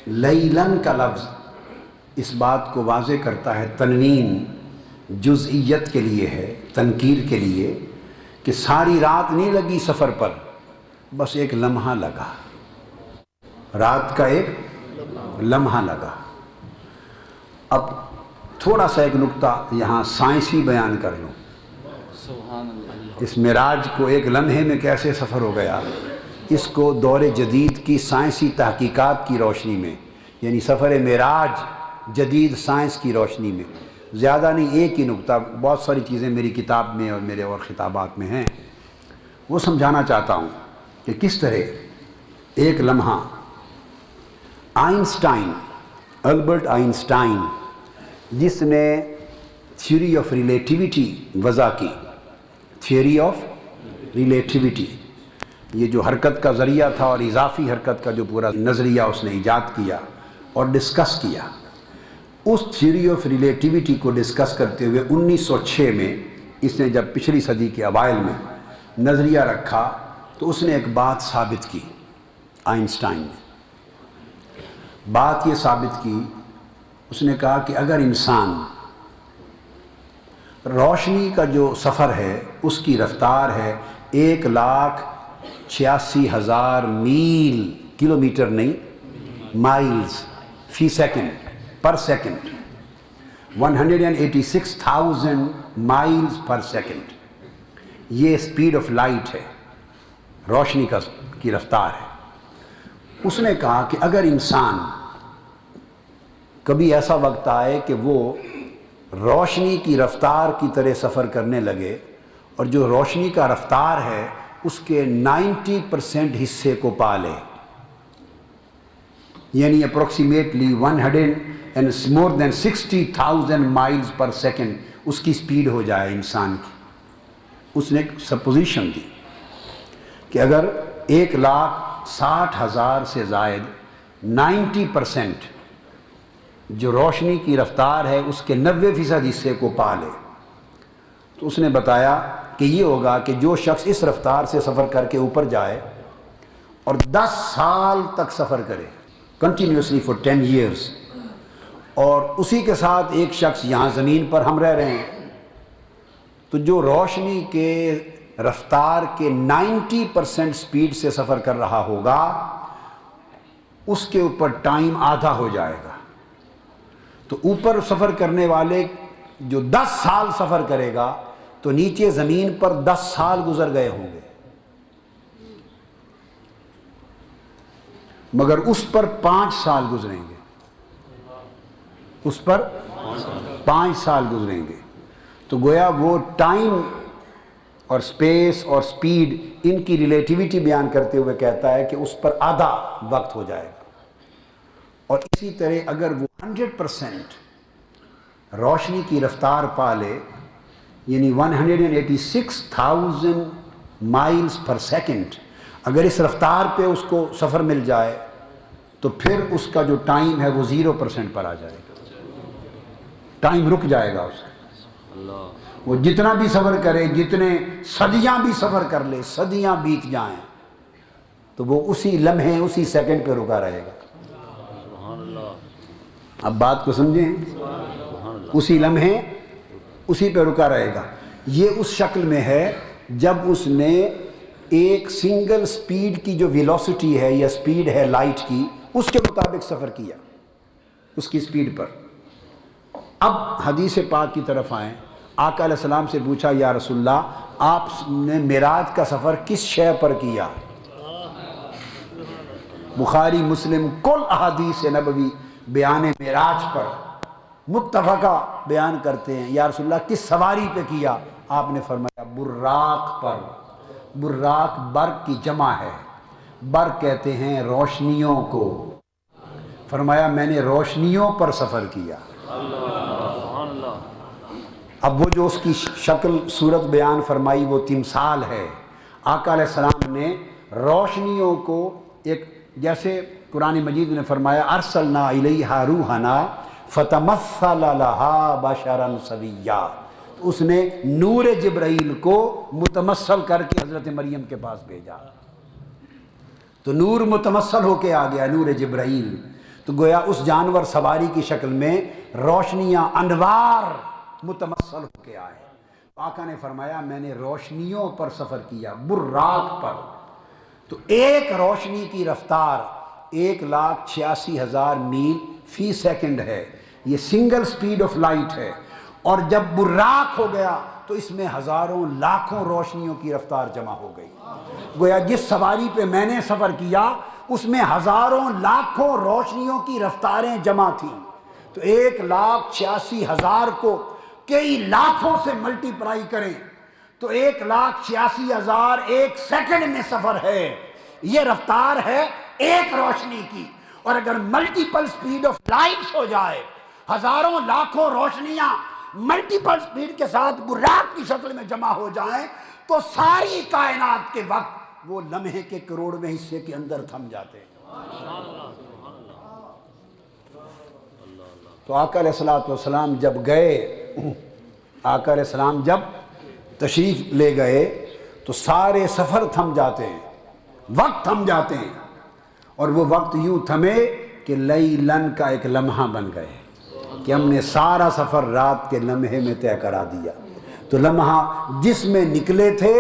लैलन का लफ्ज़ इस बात को वाज़े करता है, तनवीन जुज़इयत के लिए है, तनकीर के लिए, कि सारी रात नहीं लगी सफ़र पर, बस एक लम्हा लगा, रात का एक लम्हा लगा। अब थोड़ा सा एक नुक्ता यहाँ साइंसी बयान कर लूँ। इस मिराज को एक लम्हे में कैसे सफ़र हो गया, इसको दौरे जदीद की साइंसी तहकीकात की रोशनी में, यानी सफ़र मिराज जदीद साइंस की रोशनी में, ज़्यादा नहीं एक ही नुक्ता, बहुत सारी चीज़ें मेरी किताब में और मेरे और ख़िताबात में हैं, वो समझाना चाहता हूँ कि किस तरह एक लम्हा आइंस्टाइन, अल्बर्ट आइंस्टाइन, जिसने थ्योरी ऑफ रिलेटिविटी वज़ा की, थ्योरी ऑफ रिलेटिविटी, ये जो हरकत का ज़रिया था और इजाफ़ी हरकत का जो पूरा नज़रिया उसने ईजाद किया और डिस्कस किया, उस थ्योरी ऑफ रिलेटिविटी को डिस्कस करते हुए 1906 में इसने जब पिछली सदी के अवाइल में नज़रिया रखा तो उसने एक बात साबित की। आइंस्टाइन ने बात ये साबित की, उसने कहा कि अगर इंसान रोशनी का जो सफ़र है उसकी रफ्तार है 1,86,000 मील, किलोमीटर नहीं, माइल्स फी सेकेंड, पर सेकेंड, 186,000 माइल्स पर सेकेंड, ये स्पीड ऑफ लाइट है, रोशनी की रफ्तार है। उसने कहा कि अगर इंसान कभी ऐसा वक्त आए कि वो रोशनी की रफ्तार की तरह सफ़र करने लगे और जो रोशनी का रफ्तार है उसके 90% हिस्से को पा ले, यानी अप्रोक्सीमेटली 160,000 माइल्स पर सेकेंड उसकी स्पीड हो जाए इंसान की। उसने एक सपोजिशन दी कि अगर 1,60,000 से ज़ायद 90% जो रोशनी की रफ्तार है उसके 90% हिस्से को पा ले, तो उसने बताया कि ये होगा कि जो शख्स इस रफ्तार से सफ़र करके ऊपर जाए और 10 साल तक सफ़र करे कंटिन्यूसली फॉर 10 years, और उसी के साथ एक शख्स यहाँ ज़मीन पर हम रह रहे हैं, तो जो रोशनी के रफ्तार के 90% स्पीड से सफ़र कर रहा होगा उसके ऊपर टाइम आधा हो जाएगा। तो ऊपर सफ़र करने वाले जो 10 साल सफ़र करेगा तो नीचे ज़मीन पर 10 साल गुजर गए होंगे, मगर उस पर 5 साल गुजरेंगे, उस पर 5 साल गुजरेंगे। तो गोया वो टाइम और स्पेस और स्पीड इनकी रिलेटिविटी बयान करते हुए कहता है कि उस पर आधा वक्त हो जाएगा। और इसी तरह अगर वो 100% रोशनी की रफ्तार पा ले, यानी 186,000 माइल्स पर सेकेंड, अगर इस रफ्तार पे उसको सफ़र मिल जाए तो फिर उसका जो टाइम है वो 0% पर आ जाएगा, टाइम रुक जाएगा उसका। वो जितना भी सफ़र करे, जितने सदियाँ भी सफ़र कर ले, सदियाँ बीत जाएं, तो वो उसी लम्हे उसी सेकंड पे रुका रहेगा। अब बात को समझें, उसी लम्हे उसी पे रुका रहेगा। ये उस शक्ल में है जब उसने एक सिंगल स्पीड की जो वेलोसिटी है या स्पीड है लाइट की, उसके मुताबिक सफ़र किया उसकी स्पीड पर। अब हदीस पाक की तरफ आएँ। आका अलैहिस्सलाम से पूछा, या रसूलल्लाह, आपने मिराज का सफ़र किस शय पर किया? बुखारी मुस्लिम कुल अहादीस नबवी बयान मिराज पर मुत्तफ़क़ा बयान करते हैं। या रसूलल्लाह, किस सवारी पे किया? आपने फरमाया बुर्राक पर। बुर्राक बर्क की जमा है, बर्क कहते हैं रोशनियों को। फरमाया मैंने रोशनियों पर सफ़र किया। अब वो जो उसकी शक्ल सूरत बयान फरमाई वो तिमसाल है। आका अलैहिस्सलाम ने रोशनियों को एक, जैसे कुरान मजीद ने फरमाया अरसलना इलैहा रूहना फतमस्सल लहा बशरन सविय्या, उसने नूर जिब्राइल को मुतमस्सल करके हज़रत मरियम के पास भेजा, तो नूर मुतमस्सल होके आ गया, नूर जिब्राइल। تو گویا اس جانور سواری کی شکل میں روشنیاں انوار متمثل ہو کے آئے. آقا نے فرمایا میں نے روشنیوں پر سفر کیا، براق پر. تو ایک روشنی کی رفتار 1,86,000 میل فی سیکنڈ ہے. یہ سنگل سپیڈ آف لائٹ ہے. اور جب براق ہو گیا تو اس میں ہزاروں لاکھوں روشنیوں کی رفتار جمع ہو گئی. گویا جس سواری پہ میں نے سفر کیا اس میں ہزاروں لاکھوں روشنیوں کی رفتاریں جمع تھیں. تو 1,86,000 کو کئی لاکھوں سے ملٹی پلائی کریں تو 1,86,000 ایک سیکنڈ میں سفر ہے. یہ رفتار ہے ایک روشنی کی. اور اگر ملٹیپل سپیڈ آف لائٹس ہو جائے، ہزاروں لاکھوں روشنیاں ملٹیپل سپیڈ کے ساتھ براق کی شکل میں جمع ہو جائیں تو ساری کائنات کے وقت وہ لمحے کے کروڑویں حصے کے اندر تھم جاتے ہیں. تو آقا علیہ السلام جب گئے، آقا علیہ السلام جب تشریف لے گئے تو سارے سفر تھم جاتے ہیں، وقت تھم جاتے ہیں. اور وہ وقت یوں تھمے کہ لیلن کا ایک لمحہ بن گئے کہ ہم نے سارا سفر رات کے لمحے میں طے کرا دیا. تو لمحہ جس میں نکلے تھے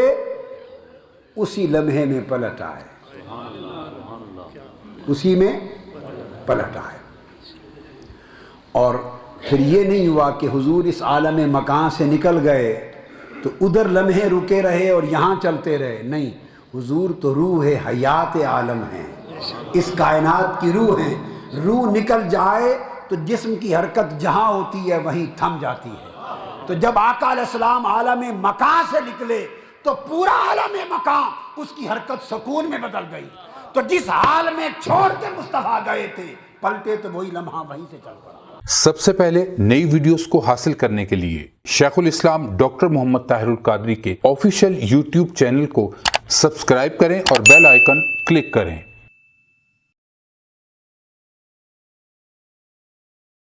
اسی لمحے میں پلٹ آئے، اسی میں پلٹ آئے. اور پھر یہ نہیں ہوا کہ حضور اس عالم مکان سے نکل گئے تو ادھر لمحے رکے رہے اور یہاں چلتے رہے. نہیں، حضور تو روح حیات عالم ہیں، اس کائنات کی روح ہیں. روح نکل جائے تو جسم کی حرکت جہاں ہوتی ہے وہیں تھم جاتی ہے. تو جب آقا علیہ السلام عالم مکان سے نکلے تو پورا عالم مکان اس کی حرکت سکون میں بدل گئی. تو جس حال میں چھوڑ کے مصطفیٰ گئے تھے پلٹے تو وہی لمحہ وہیں سے چل پڑا. سب سے پہلے نئی ویڈیوز کو حاصل کرنے کے لیے شیخ الاسلام ڈاکٹر محمد طاہر القادری کے آفیشیل یوٹیوب چینل کو سبسکرائب کریں اور بیل آئیکن کلک کریں.